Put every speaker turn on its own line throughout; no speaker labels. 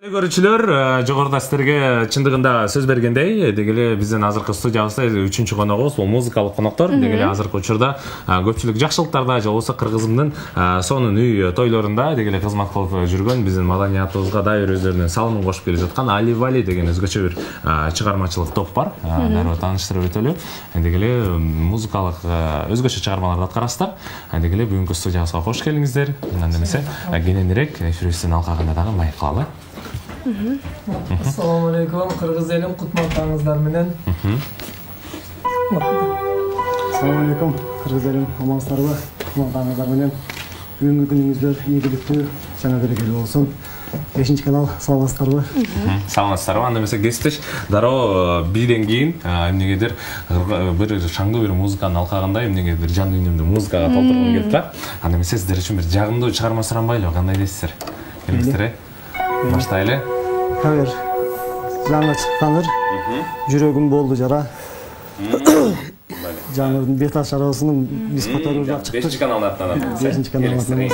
Көрүүчүлөр, жогоруда сиздерге чындыгында сөз бергендей, дегеле биздин азыркы студиябызда 3-чү коногубуз бул музыкалык коноктор. Дегеле азыркы учурда көпчүлүк жакшылыктарда же болбосо кыргызымдын сонун үй тойлорунда дегеле кызмат кылып жүргөн биздин маданиятыбызга дайыр өздөрүнүн салымын кошуп келе жаткан Али Вали деген өзгөчө бир чыгармачылык топ бар. Дароо тааныштырып өтөлү. Дегеле музыкалык өзгөчө чыгармаларды аткарасыздар. Дегеле бүгүнкү студиябызга кош келиңиздер. Анда эмесе кененирээк эфирибиздин алкагында дагы маек кылалы.
Assalamu alaikum, Kırgız elim kutmaktağınızlar menen.
Assalamu alaikum, Kırgız elim amansızlarga kutmaktağınızlar menen. Бүгүнкү күнүңүздөр ийгиликтүү жана берекелүү болсун. 5-чи канал саламатсыздарбы?
Саламатсыздарбы? Анда эмесе кесиптеш дароо бирден кийин эмнегедир бир шаңдуу бир музыканын алкагында эмнегедир жан дүйнөмдү музыкага толтургум келип турат. Анда эмесе сиздер үчүн бир жагымдуу чыгарма суранбайлыбы? Кандай дейсиздер? Келиңиздер, баштайлы.
Кавер жаңы чыкканыр. Жүрөгүм болду жара. Жаңырдын бет ашарасынын биз которуп чыкты.
5-чи каналдан аттанат.
5-чи каналдан.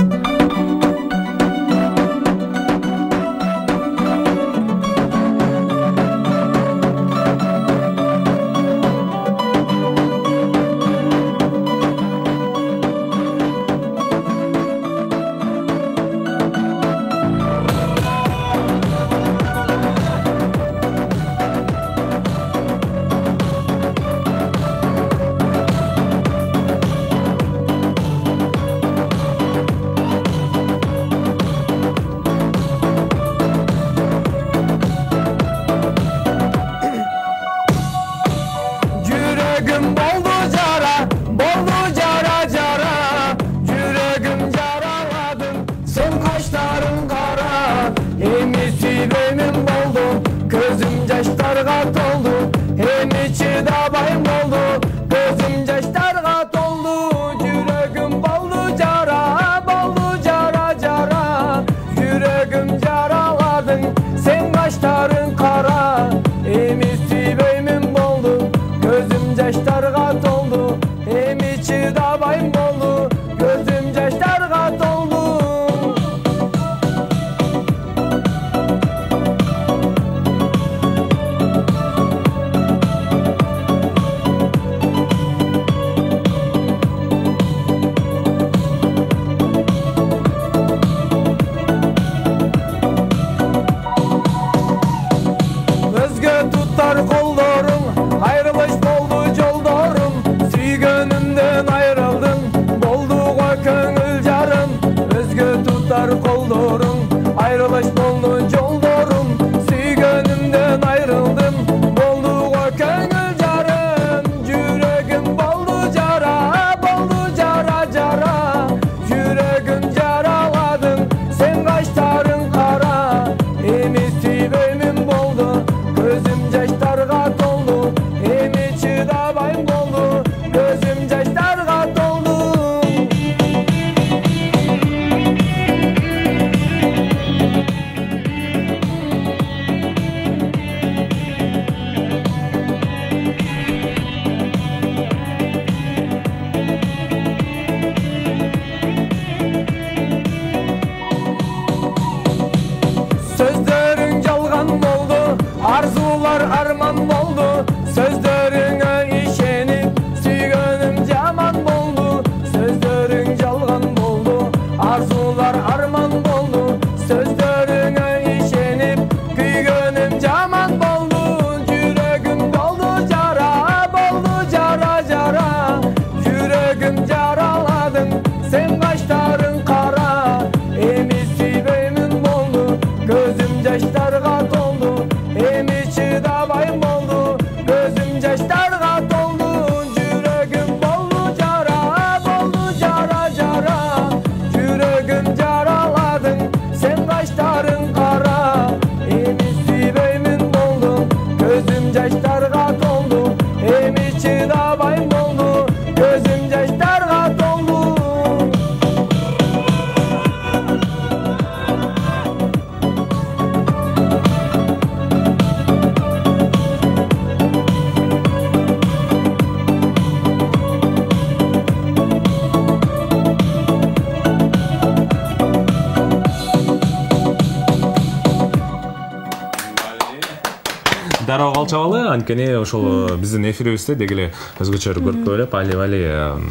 чабалы, анткени ошол биздин эфирибизде деги эле өзгөчө көрүп элеп али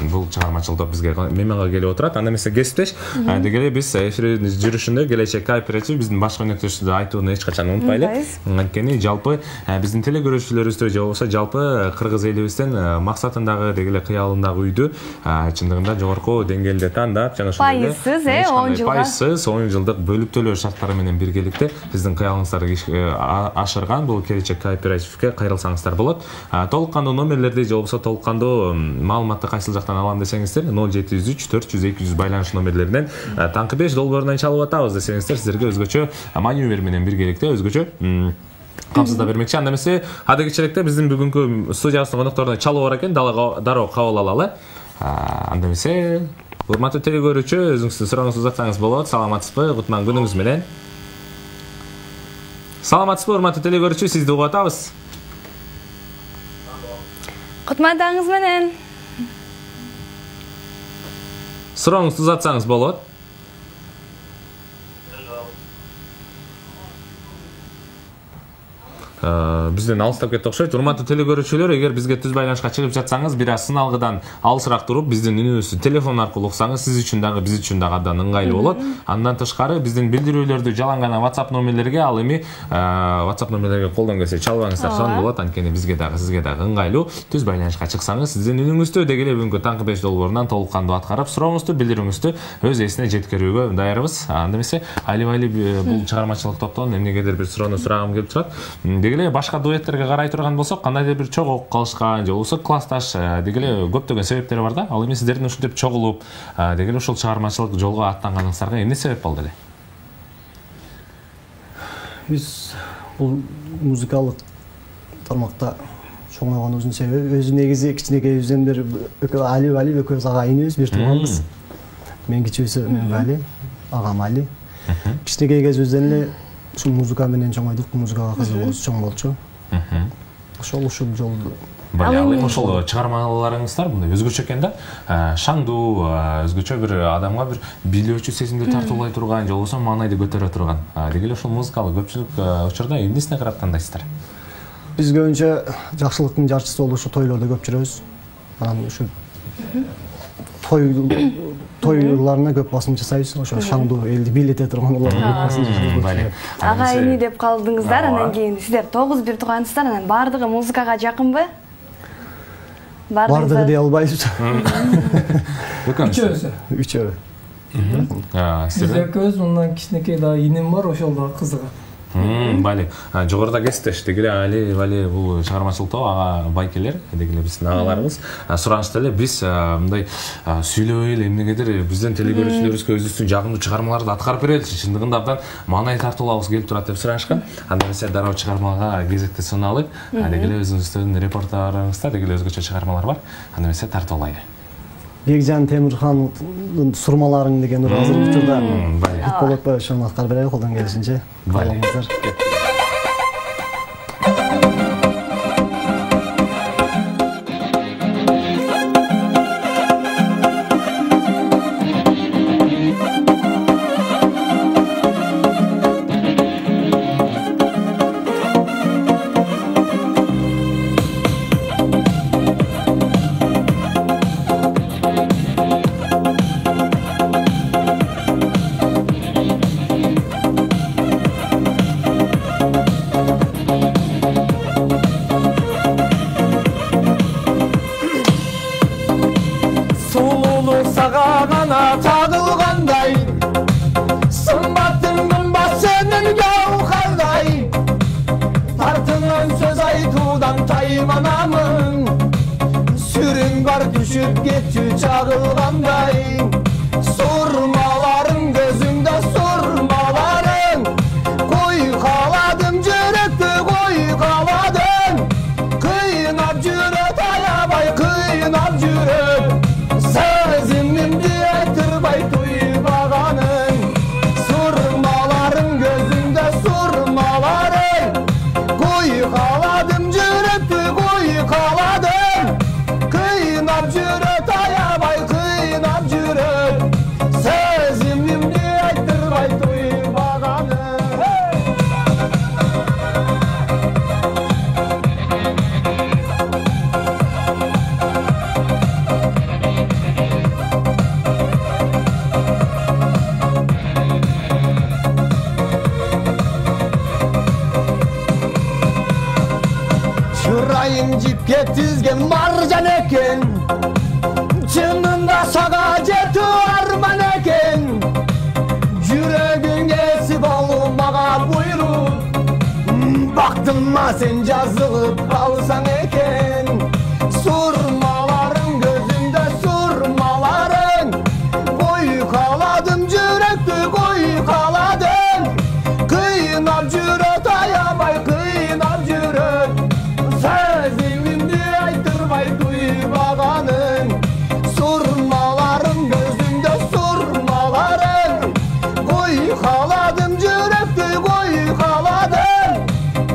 бул чыгармачыл топ бизге мемага келип отурат. Анда эмесе кесиптеш. Деги эле биз эфирдин жүрүшүндө келечек кооператив биздин баш өнөктөшүбүздү айтууну эч качан унутпайлы. Анткени жалпы биздин теле көрүүчүлөрүбүздө же болбосо жалпы кыргыз элибиздин максатындагы деги эле кыялындагы үйдү чындыгында жогорку деңгээлде тандап жана ошондой эле
пайызсыз 10 жылга
пайызсыз 10 жылдык бөлүп төлөө шарттары менен биргеликте биздин кыялыңыздарды ашырган бул келечек кооперативге кайрылсаңыздар болот. Толук кандуу номерлерди же болбосо толук кандуу маалыматты кайсыл жактан алам десеңиздер 0703 400 200 байланыш номерлеринен таңкы 5 долбоорунан чалып атабыз десеңиздер сиздерге өзгөчө маневр менен биргеликте өзгөчө камсыздап бермекчи. Анда эмесе ада кечелекте биздин бүгүнкү студиябыздын конокторуна чалуу бар экен, дароо кабыл алалы. Анда эмесе урматтуу теле көрүүчү, өзүңүздүн сурооңузду узатсаңыз болот. Саламатсызбы? Кутман күнүңүз менен. Саламатсызбы, урматтуу теле көрүүчү, сизди угуп атабыз.
Кутман таңыңыз менен.
Сурооңузду узатсаңыз болот. Бизден алыстап кетти окшойт. Урматтуу теле көрүүчүлөр, эгер бизге түз байланышка чыгып жатсаңыз, бир аз сыналгыдан алысыраак туруп, биздин үнүбүздү телефон аркылуу уксаңыз, сиз үчүн дагы, биз үчүн дагы абдан ыңгайлуу болот. Андан тышкары биздин билдирүүлөрдү жалаң гана WhatsApp номерлерге, ал эми WhatsApp номерлерге колдон келсе чалбаңыздар, сон болот. Анткени бизге дагы, сизге дагы ыңгайлуу. Түз байланышка чыксаңыз, сиздин үнүңүздү деги эле бүгүнкү таңкы 5 долбоорунан толук кандуу аткарып, сурооңузду, билдирүүңүздү өз ээсине жеткирүүгө даярбыз. Анда эмесе айли-байли бул чыгармачылык топтон эмнегедир бир суроону сурагым келип турат. Деги эле башка дуэттерге карай турган болсок, кандайдыр бир чогуу калышкан же болбосо классташ деги эле көптөгөн себептери бар да. Ал эми сиздердин ушинтип чогулуп, деги эле ушул чыгармачылык жолго аттанганыңыздарга эмне себеп болду эле?
Биз бул музыкалык тармакта чоңойгонубуздун себеби өзү негизи кичинекейибизден бери Али экөөбүз ага инибиз, бир тууганбыз. Мен кичүүсү Али, агам Али. Кичинекей кезибизден эле ушул музыка менен чоңойдук, музыкага кызыгуубуз чоң болчу. Ушул жолду.
Ал эми ошол чыгармаларыңыздар мындай өзгөчө экен да. Шаңдуу, өзгөчө бир адамга бир билөөчү сезимди тартуулай турган, же болбосо маанайды көтөрө турган. Деги эле ушул музыкалык көпчүлүк учурда эмнесине карап тандайсыздар?
Биз көбүнчө жакшылыктын жарчысы болуп ушу тойлордо көп жүрөбүз. Анан ушу тойларына көп басым жасайбыз. Ошо шаңдуу элди бийлете турган уларга басым жасайбыз.
Ага эми деп калдыңыздар, анан кийин сиздер 9 туугансыздар, анан бардыгы музыкага жакынбы?
Бардыгы дей албайбыз.
Үчөө. Сиз экөөбүз, мындан кичинекей дагы иним бар, ошол дагы кызыгат.
Бали. Жогоруда кесиптеш деги эле Али бул чыгармачылыкта ага байкелер, деги эле биздин агаларыбыз. Суранышта эле биз мындай сүйлөбөй эле эмнегедир биздин теле көрүүчүлөрүбүзгө өзүбүздүн жагымдуу чыгармаларды аткарып береличи. Чындыгында абдан маанай тартуулабыз келип турат деп суранышкан. Анда эмесе дароо чыгармага кезекти суналык. Деги эле өзүңүздүн репертуарыңызда деги эле өзгөчө чыгармалар бар. Анда эмесе тартуулайлы. Бекжан
Темирхандын сурмаларың деген азыр учурда хит болуп атпайбы, ошону аткарып берели колдон келишинче. Каалаңыздар.
Düşüp geçü çağılganday Sormaların gözünde sormaların Koy kaladım cürekti koy kaladım Kıynap cürek ayabay kıynap cürek Sezimin diye tırbay tuybağanın Sormaların gözünde sormaların Koy kaladım cürekti koy kaladım Kıynap cüret ayabay kıynap Денең жипке тізген маржан екен, чынында саға жету арман екен. Жүрегің есіп алу маға бұйру, бақтыма сен жазылып қалсаң екен. Surmaların gözünde surmaların, koykaladım yürekti koykaladım. Kıynap cüret ayamay kıynap cüret, sözümünü aytırmay duymağanın. Surmaların gözünde surmaların, koykaladım yürekti koykaladım.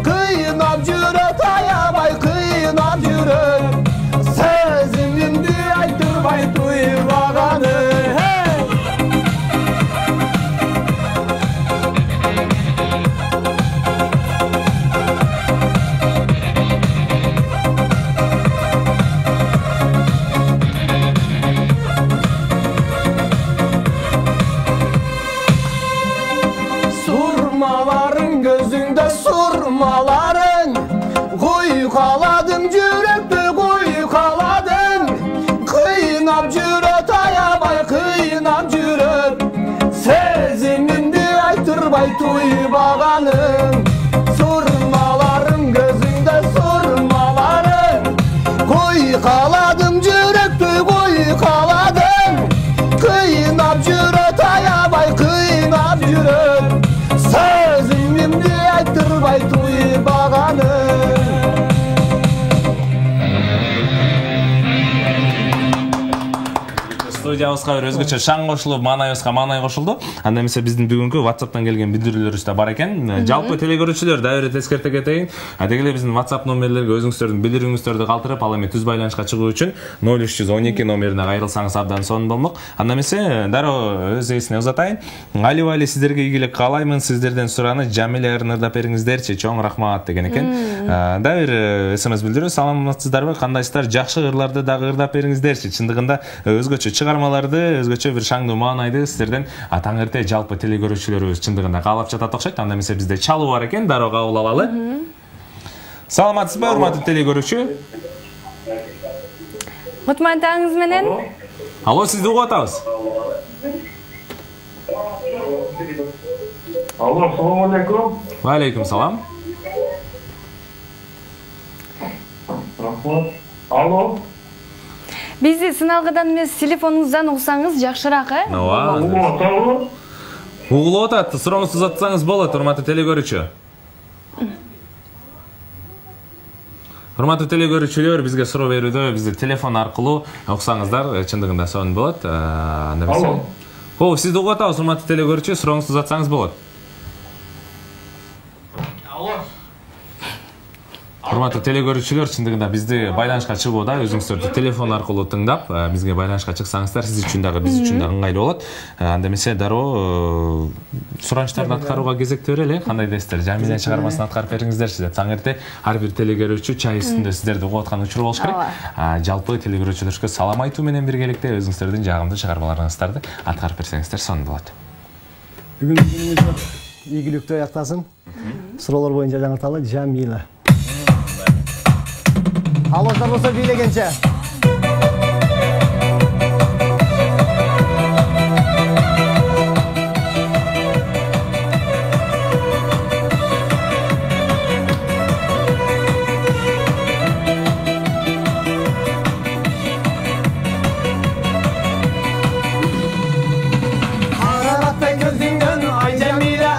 Kıynap cüret ayamay kıynap cüret, sözümünü aytırmay duymağanın. Surmaların gözünde surmaların, koykaladım yürekti koykaladım. Kıynap cüret ayamay kıynap cüret, sezimindi aytırmay tuybağanım. Surmaların gözünde surmaların, koykaladım yürekti koykaladım. Kıynap cüret ayamay kıynap cüret, sözümünü aytırmay tuybağanım.
Студиябызга бир өзгөчө шаң кошулуп, маанайыбызга маанай кошулду. Анда эмесе биздин бүгүнкү WhatsApp'тан келген билдирүүлөрүбүз да бар экен. Жалпы телекөрүүчүлөр дагы бир эскерте кетейин. Деги эле биздин WhatsApp номерлерге өзүңүздөрдүн билдирүүңүздөрдү калтырып, ал эми түз байланышка чыгуу үчүн 0312 номерине кайрылсаңыз абдан сонун болмок. Анда эмесе дароо өз эсине узатайын. Али сиздерге ийгилик каалаймын. Сиздерден сураны Жамиля ырдап бериңиздерчи. Чоң рахмат деген экен. Дагы бир SMS билдирүү. Саламатсыздарбы? Кандайсыздар? Жакшы ырларды дагы ырдап бериңиздерчи. Чындыгында өзгөчө чыгармаларды, өзгөчө бир шаңдуу маанайды сиздерден таң эрте жалпы телекөрүүчүлөрүбүз чындыгында каалап жатат окшойт. Анда эмесе бизде чалуу бар экен, дароо кабыл алалы. Саламатсызбы, урматтуу телекөрүүчү?
Кутман таңыңыз менен.
Алло, сизди угуп атабыз.
Алло, салам алейкум.
Ва алейкум салам.
Рахмат. Алло.
Бизди сыналгыдан эмес телефонуңуздан угсаңыз жакшыраак, э?
Ооба. Угулуп атат, сурооңузду узатсаңыз болот, урматтуу телекөрүүчү. Урматтуу телекөрүүчүлөр, бизге суроо берүүдө бизди телефон аркылуу уксаңыздар, чындыгында сонун болот.
Алло.
О, сизди угуп атабыз, урматтуу телекөрүүчү, сурооңузду узатсаңыз болот. Урматтуу телекөрүүчүлөр, чындыгында бизди байланышка чыгууда өзүңүздөрдү телефон аркылуу тыңдап, бизге байланышка чыксаңыздар, сиз үчүн дагы биз үчүн дагы ыңгайлуу болот. Анда эмесе дароо суранычтарды аткарууга кезекте берели. Кандай дейсиздер? Жамиля чыгармасын аткарып бериңиздерчи деп. Таң эрте ар бир телекөрүүчү чай үстүндө сиздерди угуп аткан учур болуш керек. Жалпы телекөрүүчүлөргө салам айтуу менен биргеликте өзүңүздөрдүн жагымдуу чыгармаларыңыздарды аткарып берсеңиздер сонун болот.
Бүгүнкү күнүңүз ийгиликтүү аяктасын. Суроолор боюнча жаңырталы Жамиля. Аллоздар болса бийлегенче.
Ararattan gözünden ay Cemile,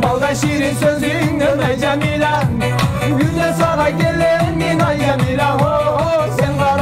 baldan şirin sözünden ay Cemile. Güne sana gelenin ay Cemile, ho ho sen var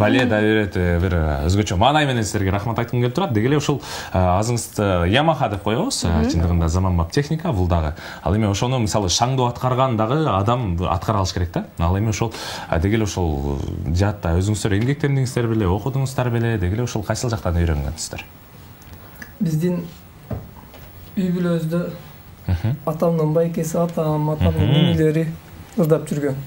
Бале да берет бир өзгөчө маанай менен силерге рахмат айткым келип турат. Деги эле ушул азыңызды Yamaha деп коебуз. Чындыгында заманбап техника бул дагы. Ал эми ошону мисалы шаңдуу аткарган дагы адам аткара алыш керек да. Ал эми ошол деги эле ушул жаатта өзүңүздөр эмгектендиңиздер беле, окудуңуздар беле, деги эле ушул кайсыл жактан үйрөнгөнсүздөр?
Биздин үй бүлөбүздө атамдын байкеси, атамдын ненелери ырдап жүргөн.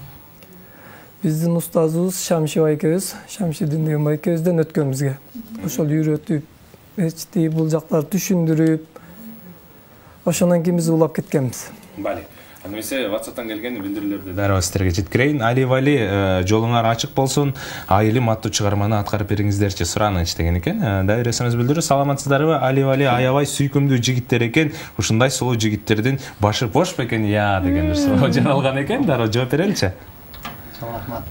Биздин устазыбыз Шамши байкебиз, Шамшидин деген байкебизден өткөн бизге. Ошол үйрөтүп, эчти бул жактарды түшүндүрүп, ошондон кийин биз улап кеткенбиз.
Бали. Немесе WhatsApp-тан келген билдирүүлөрдү дароо силерге жеткирейин. Али Вали, жолуңар ачык болсун. Айылым аттуу чыгарманы аткарып бериңиздерчи сураныч деген экен. Да бересиңиз билдирүү. Саламатсыздарбы? Али Вали аябай сүйкүмдүү жигиттер экен. Ушундай сулуу жигиттердин башы бош бекен я деген суроо жаралган экен. Дароо жооп береличи.
Рахмат.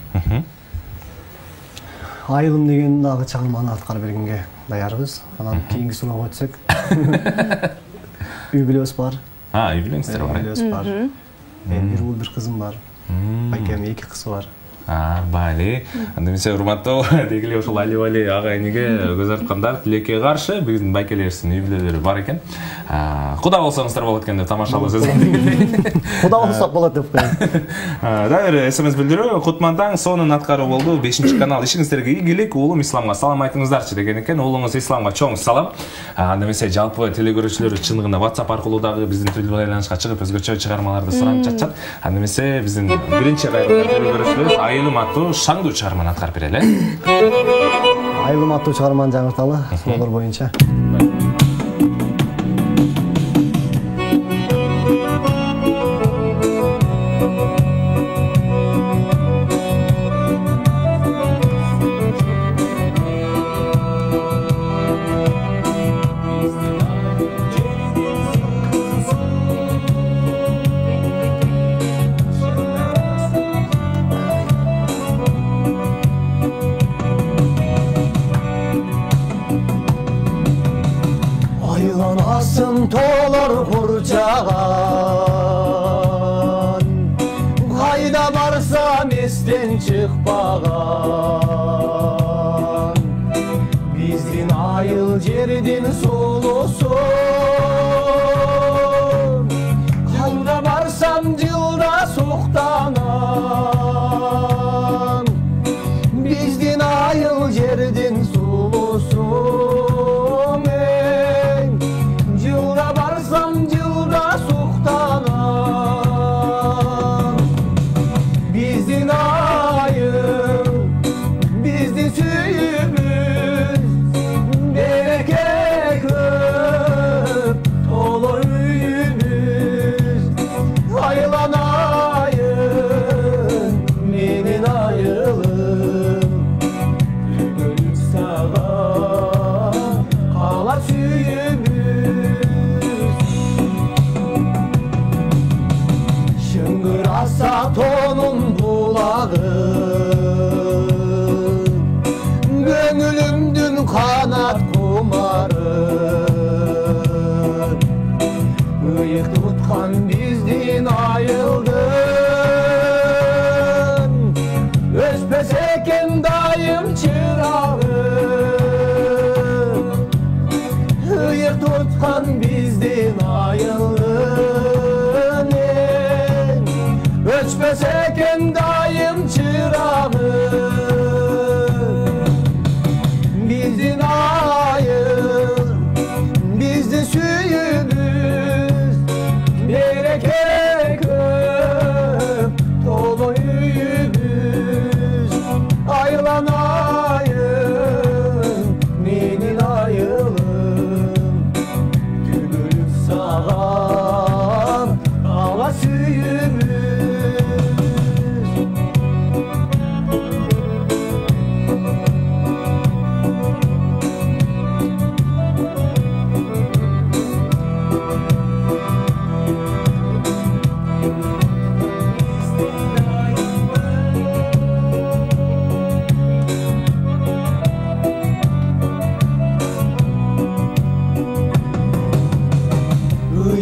Айылым деген дагы чыгарманы аткарып бергенге даярбыз. Анан кийинки суроого өтсөк. Үй бүлөбүз бар.
Үй бүлөңүздөр бар.
Үй бүлөбүз бар. Мен бир уул бир кызым бар. Байкемдин 2 кызы бар.
Бали. Немесе урматтуу деги эле ушул Али Вали ага эниге көз арткандар тилекке каршы биздин байкелерибиздин үй бүлөлөрү бар экен. Куда болсоңуздар болот экен деп тамашалуу сөз.
Куда болсок болот деп коем.
Да бир SMS билдирүү. Кутмандан сонун аткаруу болду. 5-канал ишиңиздерге ийгилик. Уулум Исламга салам айтыңыздарчы деген экен. Уулуңуз Исламга чоң салам. Немесе жалпы телекөрүүчүлөр чындыгында WhatsApp аркылуу дагы биздин тил байланышка чыгып өзгөчө чыгармаларды суранып жатышат. Немесе биздин биринчи кайрылган телекөрүүчүлөр Айылым аттуу шаңдуу чыгарманы аткарып берели.
Айылым аттуу чыгарманы жаңырталы суроолор боюнча. Tolar kurcağan Kayda varsam esten çıkpagan Bizdin ayıl cerdin sulusun Kayda varsam cılda soğuktanan Bizdin ayıl cerdin sulusun Tonun bulağı Gönlümdün kanat kumarı Iyik tutkan bizdin ayıldın Özpes eken dayım çırağı Iyik tutkan bizdin ayıldın Öçmez eken dayım çırağı Bizdin ayır Bizdin suyumuz Bereke köp Dolu yüyümüz Ayılan ayın Menin ayılım Gülüm sağam Ağla suyumuz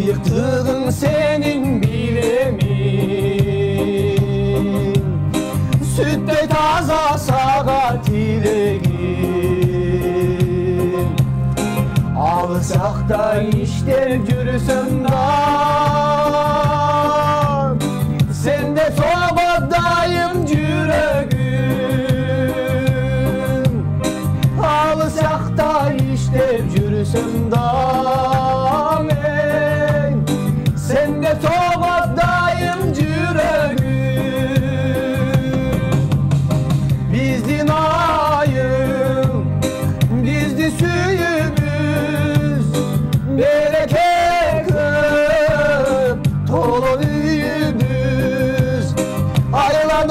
Yıktığın senin bilemin Sütte taza sagat ile
Ocakta işlep yürüsem da sen de sobadayım yüreğim. Alışakta işlep yürüsem da sen de sobadayım yüreğim. Bizdin ayım, bizdi suyumuz, bereket kılıp dolu üyümüz. Ayılan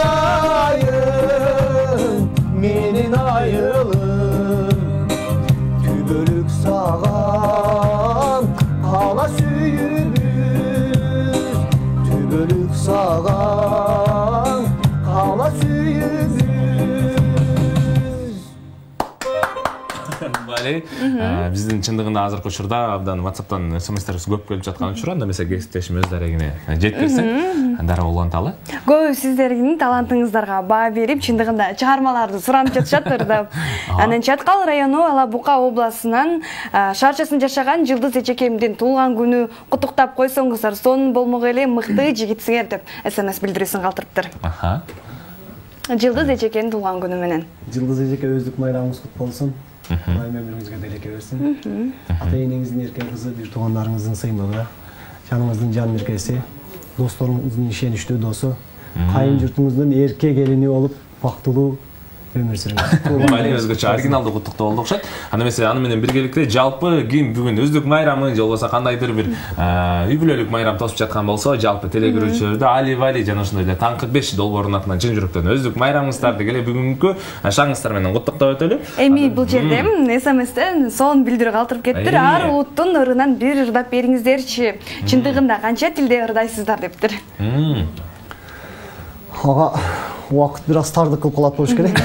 ayın, menin ayılım, tübölük sağam, hala suyumuz, tübölük sağam, hala suyumuz.
Бали, биздин чындыгында азыркы учурда абдан WhatsApp'тан смс-тер көп келип жаткан учур, анда эмесе кесиптешим өз дарегине жеткирсең, дароо уланталы.
Көп сиздердин талантыңыздарга баа берип, чындыгында чыгармаларды суранып жатышат ырдап. Анан Чаткал району Ала Бука областынан шарчасын жашаган Жылдыз Эчекемдин туулган күнү куттуктап койсоңуздар, сонун болмок эле мыкты жигитсиңер деп СМС билдирүүсүн калтырыптыр. Жылдыз Эчекемдин туулган күнү менен.
Жылдыз Эчеке өздүк майрамыңыз кут болсун. Айым өмүрүңүзгө береке берсин. Ата энеңиздин эрке кызы, бир туугандарыңыздын сыймыгы, жаныңыздын жан меркеси, досторуңуздун ишеничтүү досу, кайын журтуңуздун эрке келини болуп, бактылуу өмүр сүрүңүз.
Бали өзгөчө оригиналдуу куттуктоо болду окшойт. Анда эмесе аны менен биргеликте жалпы ким бүгүн өздүк майрамы же болбосо кандайдыр бир үй бүлөлүк майрам тосуп жаткан болсо, жалпы телекөрүүчүлөрдө Али Вали жана ошондой эле Таңкы 5 долбоорунун атынан чын жүрөктөн өздүк майрамыңыздарды келе бүгүнкү шаңыңыздар менен куттуктап өтөлү.
Эми бул жерде СМСтен сонун билдирүү калтырып кеттир. Ар улуттун ырынан бир ырдап бериңиздерчи. Чындыгында канча тилде ырдайсыздар дептир.
Ага, убакыт бир аз тардык кылып калат болуш керек.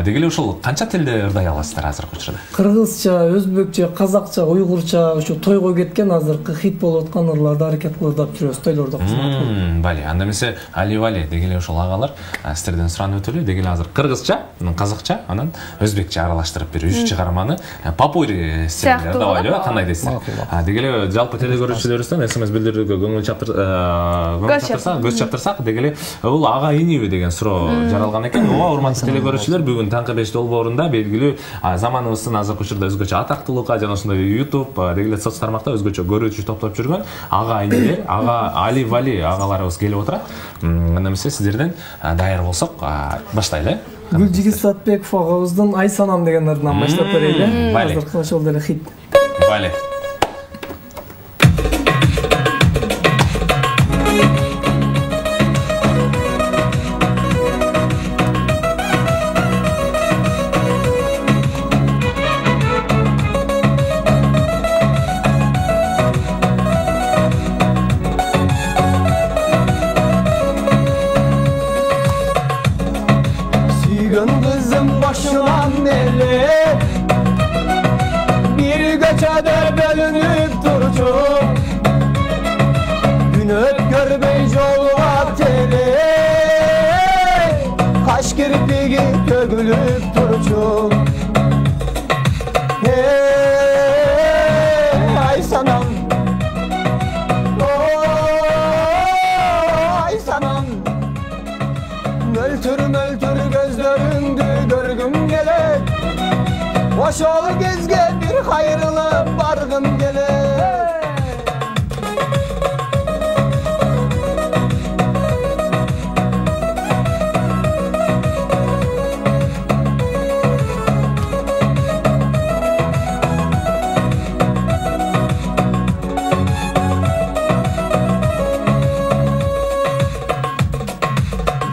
Дегеле ушул канча тилде ырдай аласыздар азыркы учурда?
Кыргызча, өзбекче, казакча, уйгурча, ушу тойго кеткен азыркы хит болуп аткан ырларды аракет кылып ырдап жүрөбүз, тойлордо кызмат кылып.
Бали, анда эмесе Али Вали дегеле ушул агалар сиздерден суранып өтөлү. Дегеле азыр кыргызча, казакча, анан өзбекче аралаштырып бир 3 чыгарманы попури стилинде ырдабайлы, кандай дейсиз? Дегеле жалпы телекөрүүчүлөрүбүздөн СМС билдирүүгө көз чаптырсак, дегеле бул ага иниби деген суроо жаралган экен. Ооба, урматтуу телекөрүүчүлөр, бүгүн Таңкы 5 долбоорунда белгилүү заманыбыздын азыркы учурда өзгөчө атактуулукка жана ошондой YouTube дегеле соц тармакта өзгөчө көрүүчү топтоп жүргөн ага инилер, ага Али Вали агаларыбыз келип отурат. Анда эмесе сиздерден даяр болсок баштайлы.
Гүлжигит Сатбеков агабыздын Ай санам деген ырынан баштап берели. Азыркы ошол деле хит.
Вали.
Oşol gezge bir hayırlı bargım gelir.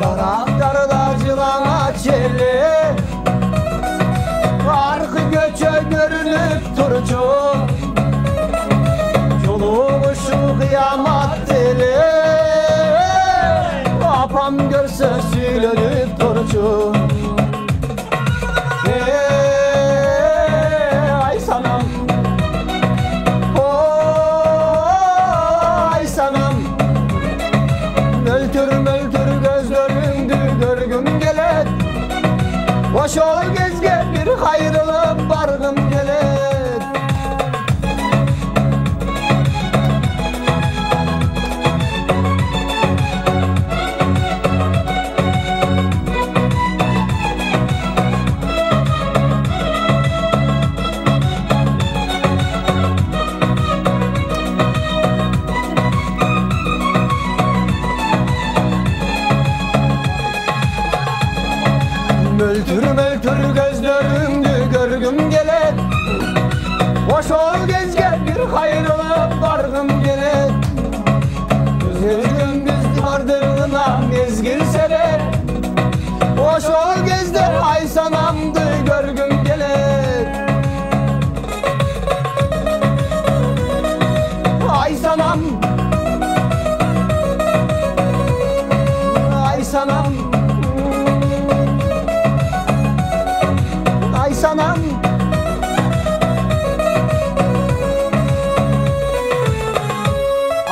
Daraklarda cılana çeli, arka göçe görünüp turcu. Yolumuşu kıyamet dili, apam görse sülönüp turcu. Ay sanam, ay sanam, möltür möltür gözlerimdi görgüm gelet. Oşol gezge bir hayırlı bargım gelet. bargım gelet. Özgün bizdi bardırına mezgil serer. Oşol gezde ay sanamdı görgüm gelet. Ay sanam, ay sanam, ay sanam.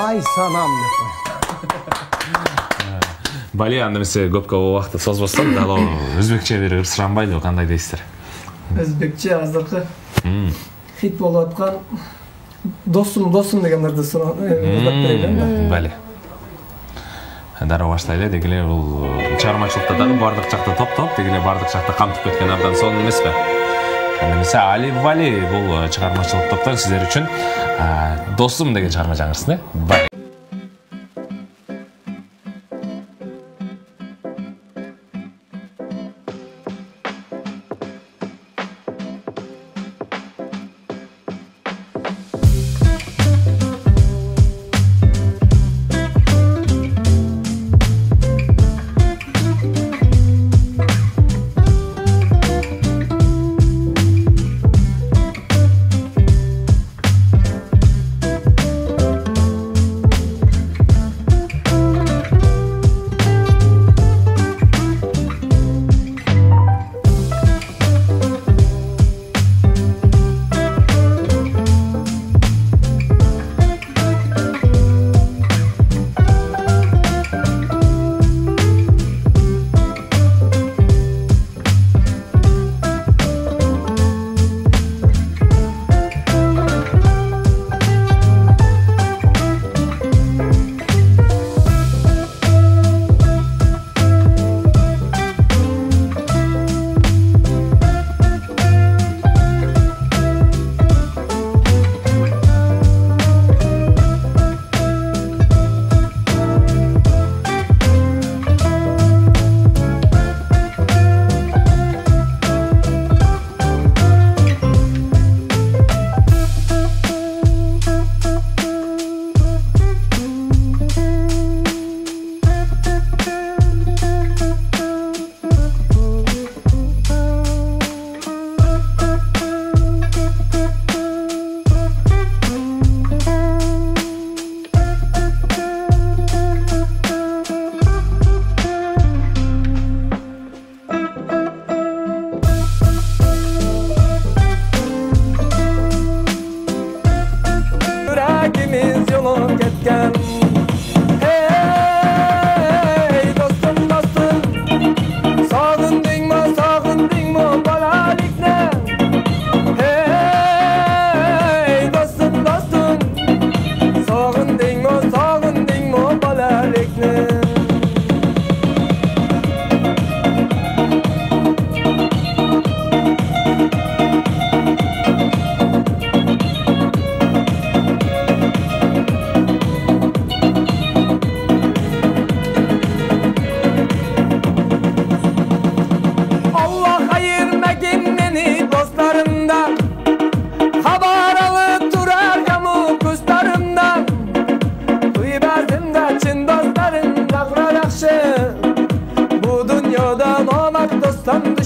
Ay sanam деп қой.
Бали анда эмесе көпкө убакытты созбостон дал өзбекче бир ырсыранбайлы кандай дейсиздер?
Өзбекче азыркы хит болуп аткан досум деген нерсе сурап
Бали. Дароо баштайлы дегиле бул чыгармачылыкта дагы бардык жакта топ дегиле бардык жакта камтып кеткен абдан сонун эмеспи? Анда эмесе Али Вали бул чыгармачылык топтон сиздер үчүн досум деген чыгарма жаңырсын, Бали.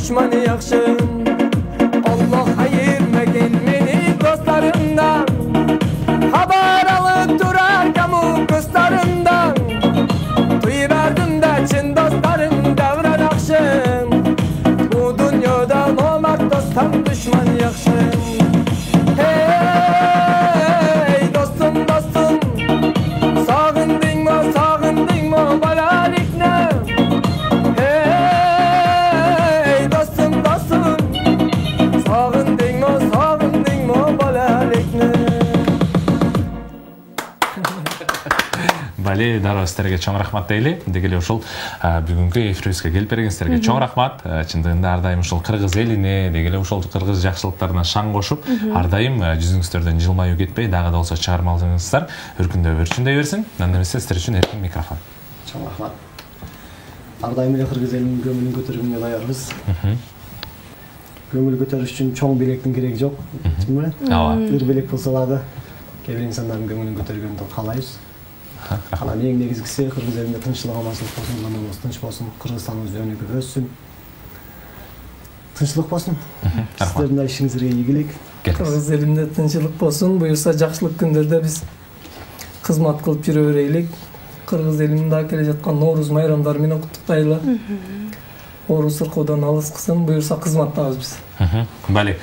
düşmanı yakşı. Allah ayırmagan meni dostlarımdan. Haber alıp durar kamu kızlarımdan. Duyuverdim de çin dostlarım davran akşam. Bu dünyada nomad dostum düşman yakşı. Hey dostum dostum, sağındın mı balalikne? Hey dostum dostum, sağındın mı balalikne?
Бали, дароо сіздерге чоң рахмат дейли. Дегеле ушул бүгүнкү эфирибизге келип бергенсиздерге чоң рахмат. Чындыгында ар дайым ушул кыргыз элине, дегеле ушул кыргыз жакшылыктарына шаң кошуп, ар дайым жүзүңүздөрдөн жылмаюу кетпей, дагы да болсо чыгармаларыңыздар өркүндөй өрчүндөй берсин. Анда эмесе сиздер үчүн эркин микрофон.
Чоң рахмат. Ар дайым эле кыргыз элинин көңүлүн көтөргөнгө даярбыз. Көңүл көтөрүш үчүн чоң белектин кереги жок. Ооба.
Ооба.
Бир белек болсо дагы кээ бир инсандардын көңүлүн көтөргөндү каалайбыз. Анан эң негизгиси кыргыз элинде тынччылык амансыздык болсун, заманыбыз тынч болсун, Кыргызстаныбыз өнүгүп өссүн. Тынччылык болсун. Сиздердин ишиңизге ийгилик.
Кыргыз элинде тынччылык болсун, буюрса жакшылык күндөрдө биз кызмат кылып жүрө берелик. Кыргыз элинин да келе жаткан Нооруз майрамдары менен куттуктайлы. Орус ыркуудан алыс кылсын, буюрса кызматтабыз биз.
Бали.